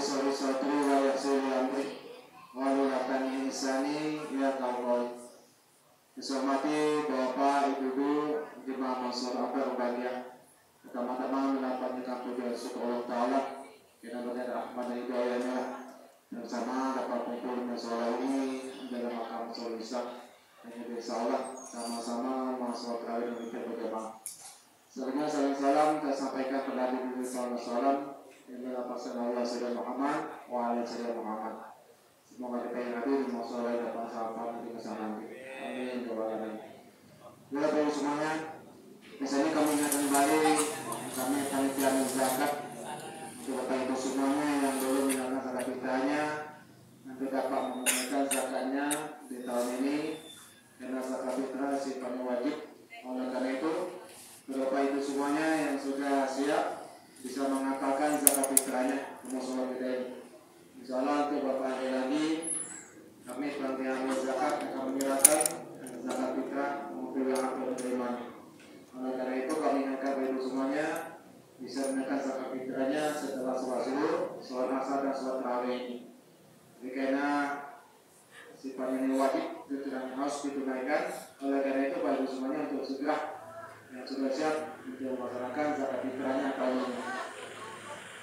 sholli sadri wa yassir li amri wahlul 'uqdatam min lisani yafqahu qawli. Dihormati Bapak, Ibu, jemaah masyarakat berbahagia. Pertama-tama mendapatkan pujian syukur Allah Ta'ala dengan berkat rahmat dan hidayahnya bersama dapat kumpul masalah ini dalam makam sholat isya dan juga insyaallah sama-sama masuk terawih dan kita berjamaah. Selanjutnya salam kita sampaikan kepada Nabi SAW yang berapaskan Allah Sayyidina Muhammad wa ala Sayyidina Muhammad. Semoga kita yang hadir di masalah dapat sahabat di masa nanti. Amin. Bapak Ibu semuanya, di sini kami ingatkan kembali kami panitia zakat untuk Bapak Ibu semuanya yang belum menunaikan zakat fitrahnya nanti dapat menunaikan zakatnya di tahun ini karena zakat fitrah sifatnya wajib. Oleh karena itu, Bapak Ibu semuanya yang sudah siap bisa mengatakan zakat fitrahnya musola kita ini. Insyaallah untuk Bapak lagi kami panitia zakat akan menyerahkan zakat fitrah maupun yang akan menerima. Oleh karena itu kami ingatkan Bapak Ibu semuanya bisa menaikkan zakat fitrahnya setelah sholat subuh, sholat asar dan sholat tarawih ini. Jadi karena sifatnya ini wajib dan harus ditunaikan. Oleh karena itu Bapak Ibu semuanya untuk segera yang sudah siap untuk melaksanakan zakat fitrahnya tahun ini.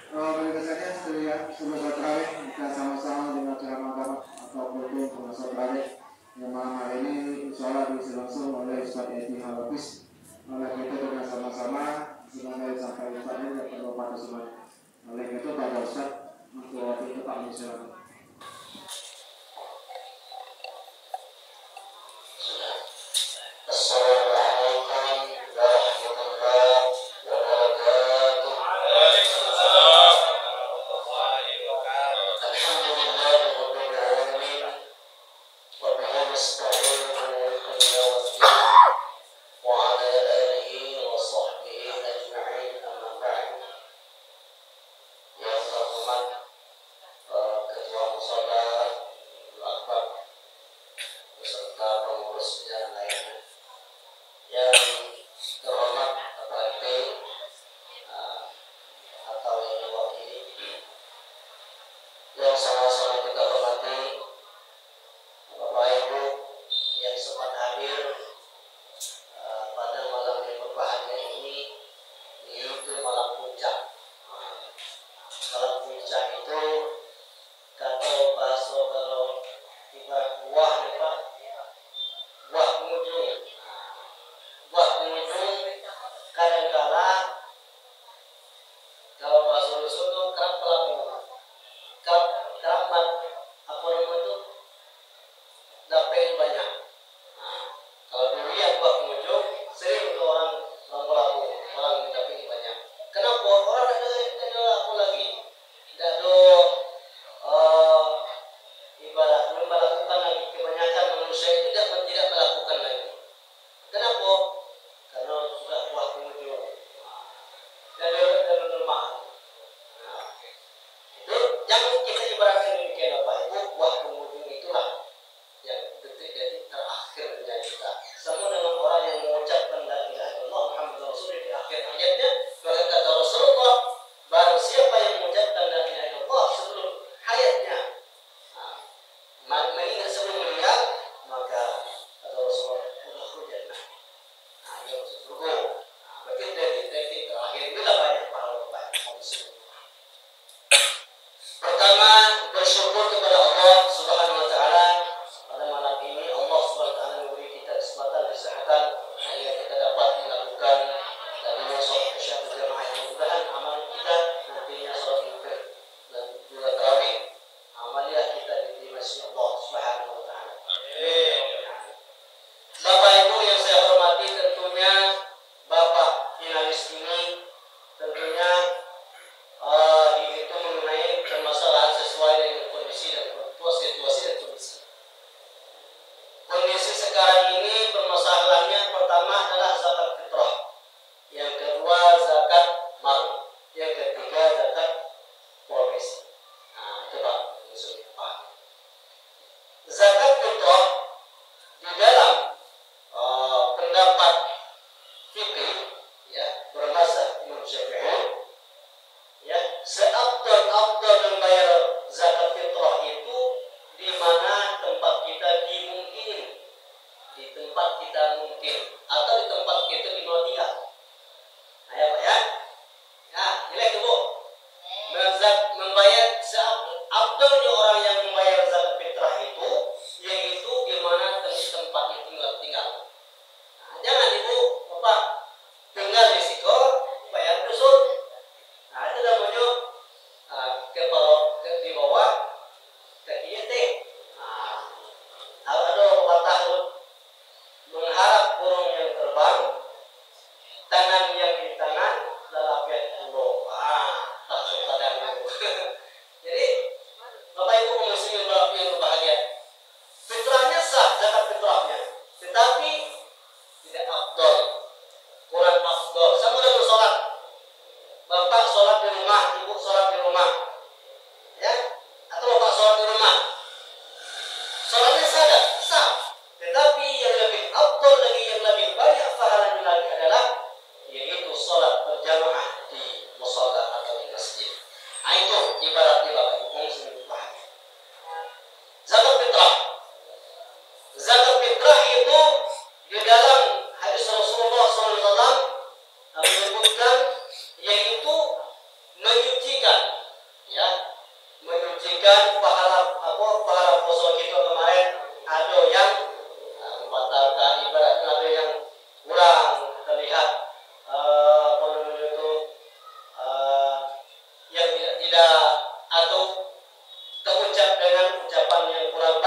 Berikutnya sebelum sholat tarawih kita sama-sama dengan ceramah agama atau kultum pengasal tarawih yang malam hari ini insyaallah dilangsung oleh Ustaz Edi Halafis. Oleh itu dengan sama-sama semoga sampai Ustaznya dan perlu pada semuanya. Oleh itu pada Ustaz untuk waktu tetap mensilakan.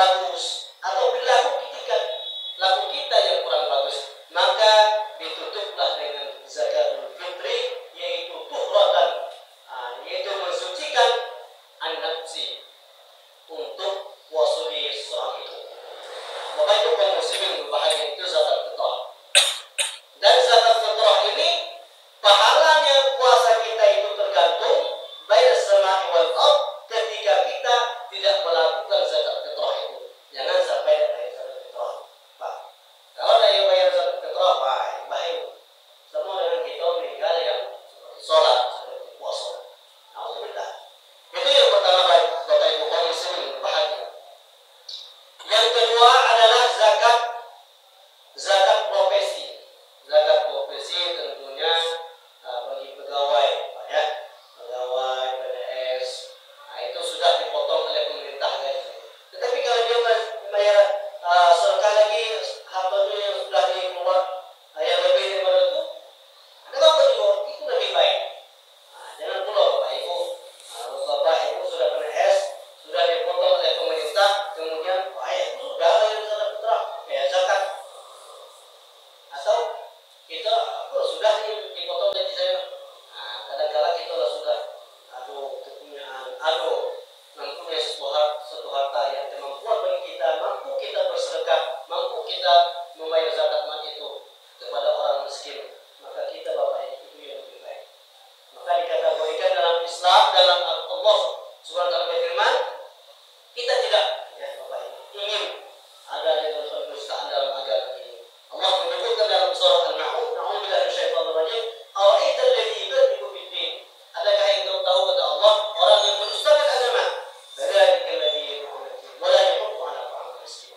bagus atau perilaku laku kita yang kurang bagus, maka ditutuplah dengan zakatul fitri, yaitu tuhratan, yaitu mensucikan an-nafsi untuk wasuli seorang itu. Maka itu kaum muslimin berbahagia, itu zakat fitrah. Dan zakat fitrah ini pahalanya puasa kita itu tergantung baina samai wal ard ketika kita tidak melakukan zakat fitrah itu. Jangan sampai ada bayar zakat fitrah. Pak, kalau ada yang bayar zakat fitrah, bahaya. Semua dengan kita meninggal yang seperti sholat, seperti puasa. Alhamdulillah. Itu yang pertama, Bapak Ibu kaum muslimin berbahagia. Yang kedua adalah zakat profesi. Zakat profesi tentunya bagi pegawai, Pak ya, pegawai PNS, itu sudah dipotong oleh pemerintah gaji. Tetapi kalau dia bayar sekali lagi hartanya yang sudah dikeluar yang lebih daripada itu, ada apa juga? Itu lebih baik. Jangan pula Bapak Ibu, kalau Bapak Ibu sudah PNS, sudah dipotong oleh pemerintah, kemudian itu sudah yang zakat fitrah, zakat. Atau kita sudah dipotong gaji saya. Kadang-kadang kita sudah mempunyai satu harta yang kemampuan bagi kita, mampu kita bersedekah, mampu kita membayar zakat mal itu kepada orang miskin, maka kita Bapak Ibu itu yang lebih baik. Maka dikategorikan dalam Islam, dalam Allah Subhanahu wa taala berfirman, kita tidak Bapak Ibu ingin ada yang pendustaan dalam agama ini. Allah menyebutkan dalam surah An-Nahl, na'udzubillahi minasyaitonir rajim, "Ara'aita alladzi yukadzibu bid-din?" Adakah yang kau tahu kata Allah, orang yang mendustakan agama? Fadzalika alladzi yad'u al-yatim wa la yahuddu 'ala ta'amil miskin.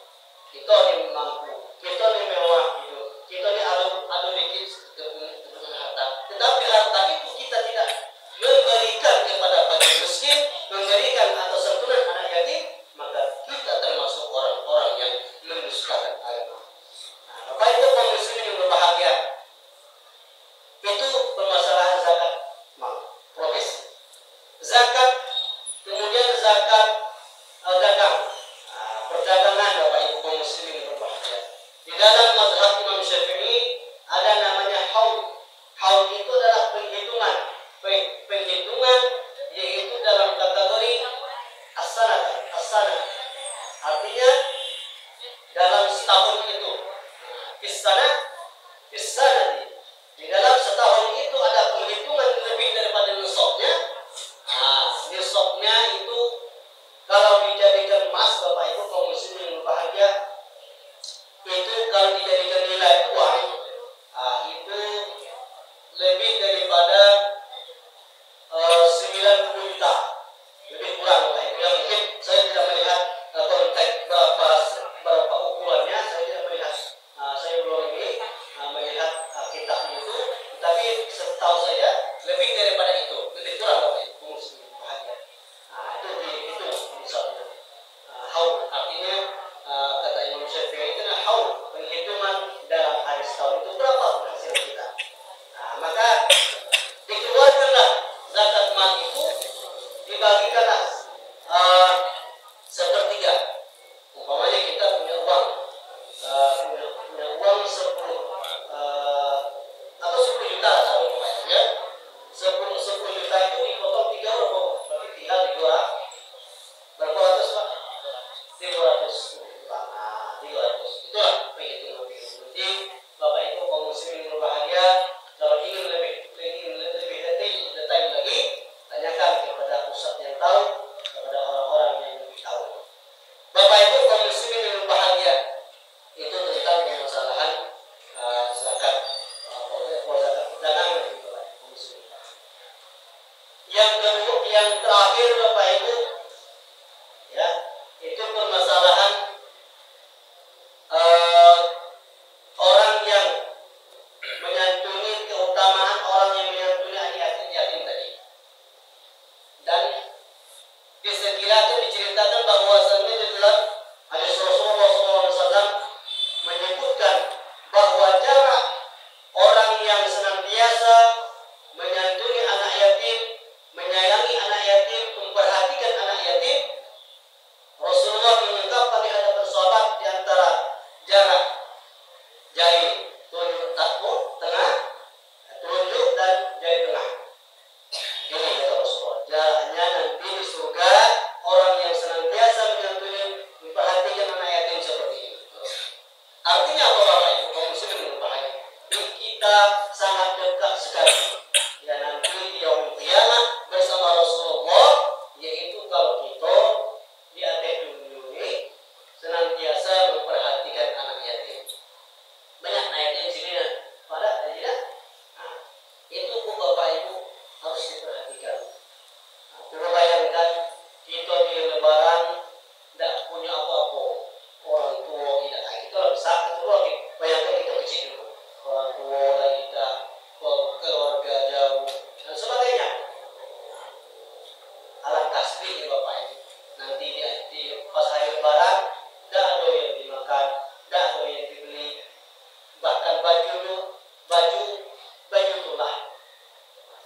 Kita ni mampu, kita ni mewah hidup, kita ni ada dikit kepunyaan harta. Tetapi harta itu kita tidak memberikan kepada fakir miskin, memberikan atau santunan anak yatim, maka kita termasuk orang-orang yang mendustakan agama. Bapak Ibu kaum muslimin yang berbahagia, itu permasalahan zakat mal, profesi. Zakat, kemudian zakat dagang, perdagangan Bapak Ibu kaum muslimin yang berbahagia. Di dalam mazhab Imam Syafi'i ada namanya haul. Haul itu adalah penghitungan yaitu dalam kategori as-sanah. Artinya dalam setahun itu. Fisanati. Di dalam setahun itu ada penghitungan lebih daripada nisabnya. Nisabnya itu kalau dijadikan emas Bapak Ibu kaum muslimin yang berbahagia, itu kalau dijadikan nilai uang, itu lebih daripada 90 juta. Lebih kurang Bapak Ibu. Yang mungkin saya tidak melihat konteks berapa ukurannya, saya tidak melihat. Saya belum ini melihat kitabnya itu, tetapi setahu saya lebih daripada itu, lebih kurang Bapak Ibu muslimin bahagia. Itu misalnya haul, artinya kata Imam Syafi'i itu haul, penghitungan dalam hari setahun itu berapa penghasilan kita. Maka dikeluarkanlah zakat mal itu, dibagikanlah sepertiga. Umpamanya kita punya uang 10 atau 10 juta atau ya. 10 juta itu dipotong 3 orang, berarti tinggal berapa ratus Pak? 300 juta. 300. Itulah penghitungan. Jadi Bapak Ibu kaum muslimin berbahagia, kalau ingin lebih detail lagi, tanyakan kepada ustaz yang tahu, kepada orang-orang yang lebih tahu. Bapak Ibu kaum muslimin yang berbahagia, itu tentang permasalahan zakat perdagangan di Bapak Ibu muslimin. Yang kedua, yang terakhir Bapak Ibu, ya, itu permasalahan orang yang menyantuni, keutamaan orang yang menyantuni anak yatim tadi. Dan disekirakan diceritakan bahwasannya di dalam hadis Rasulullah SAW menyebutkan bahwa jarak orang yang senantiasa menyantuni anak yatim,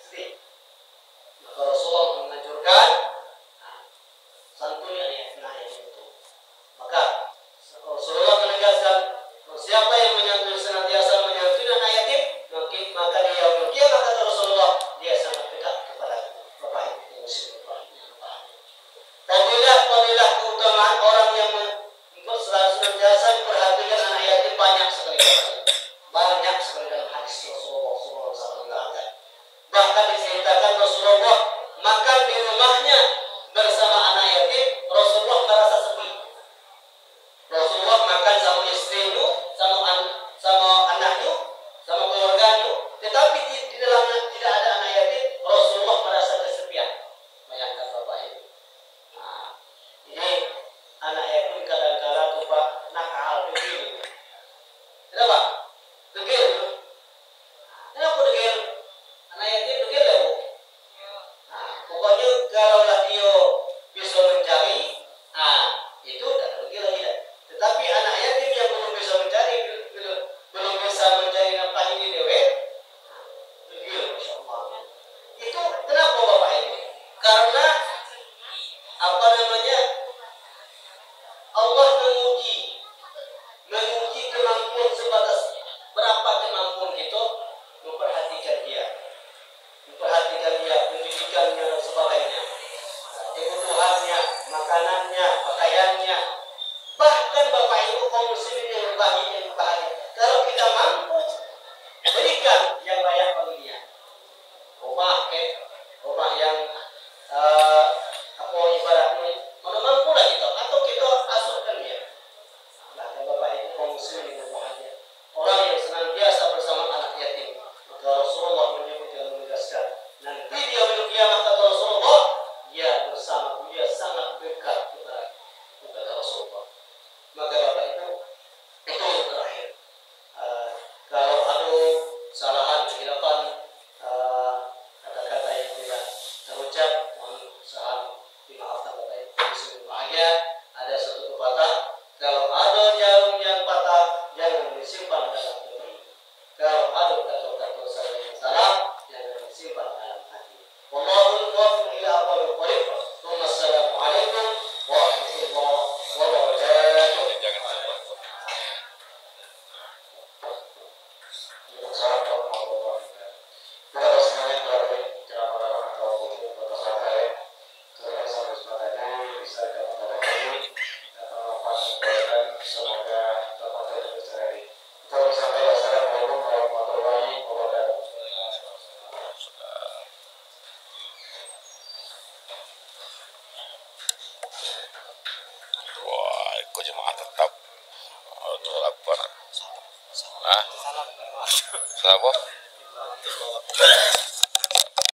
istri. Maka Rasulullah menganjurkan santuni anak yatim itu. Maka Rasulullah menegaskan, siapa yang menyantuni senantiasa menyantuni anak yatim, maka dia yaumul kata Rasulullah, dia sangat dekat kepada Bapak Ibu muslim. Fadilah keutamaan orang yang senantiasa memperhatikan anak yatim banyak sekali dalam hadis Rasulullah SAW. Bahkan diceritakan Rasulullah makan di rumahnya bersama anak yatim, Rasulullah merasa sepi. Rasulullah makan sama istrinya, sama anaknya, sama keluarganya, tetapi di dalamnya tidak ada anak yatim, Rasulullah merasa kesepian. Bayangkan Bapak Ibu. Ini anak yatim kadang-kadang tuh Pak nakal begini. Kenapa? Degil. Kenapa degil? Anak yatim degil ya Bu? Pokoknya kalaulah dia bisa mencari, itu tak degil lagi dah. Tetapi anak yatim yang belum bisa mencari, belum bisa mencari nafkah ini dewe, degil, Masya Allah. Itu kenapa Bapak Ibu? Karena apa namanya? Allah menguji kemampuan sebatas berapa kemampuan kita memperhatikan dia, pendidikannya dan sebagainya, kebutuhannya, makanannya, pakaiannya. Bahkan Bapak Ibu kaum muslimin yang berbahagia, kalau kita mampu berikan yang layak bagi dia, rumah yang ibaratnya mana mampu lah kita, atau kita asuhkan dia. Bahkan Bapak Ibu kaum muslimin yang berbahagia, orang yang senantiasa bersama anak yatim, maka Rasulullah menyebut dan menegaskan, nanti dia yaumul qiyamah kata Rasulullah, dia sangat dekat kepada Rasulullah. Maka Bapak Ibu, itu yang terakhir. Kalau ada kesalahan, kehilapan, kata-kata yang tidak terucap, mohon usaha dimaafkan Bapak Ibu. Bahagia ada satu pepatah, kalau ada jarum yang patah, jangan disimpan dalam tepi. Kalau ada kata-kata saya yang salah, jangan disimpan dalam hati. Wallahul muwaffiq ila aqwamit thoriq. Wassalamualaikum warahmatullahi wabarakatuh. Wah, ikut jemaah tetap. Allahu Akbar. Salam. Salam apa?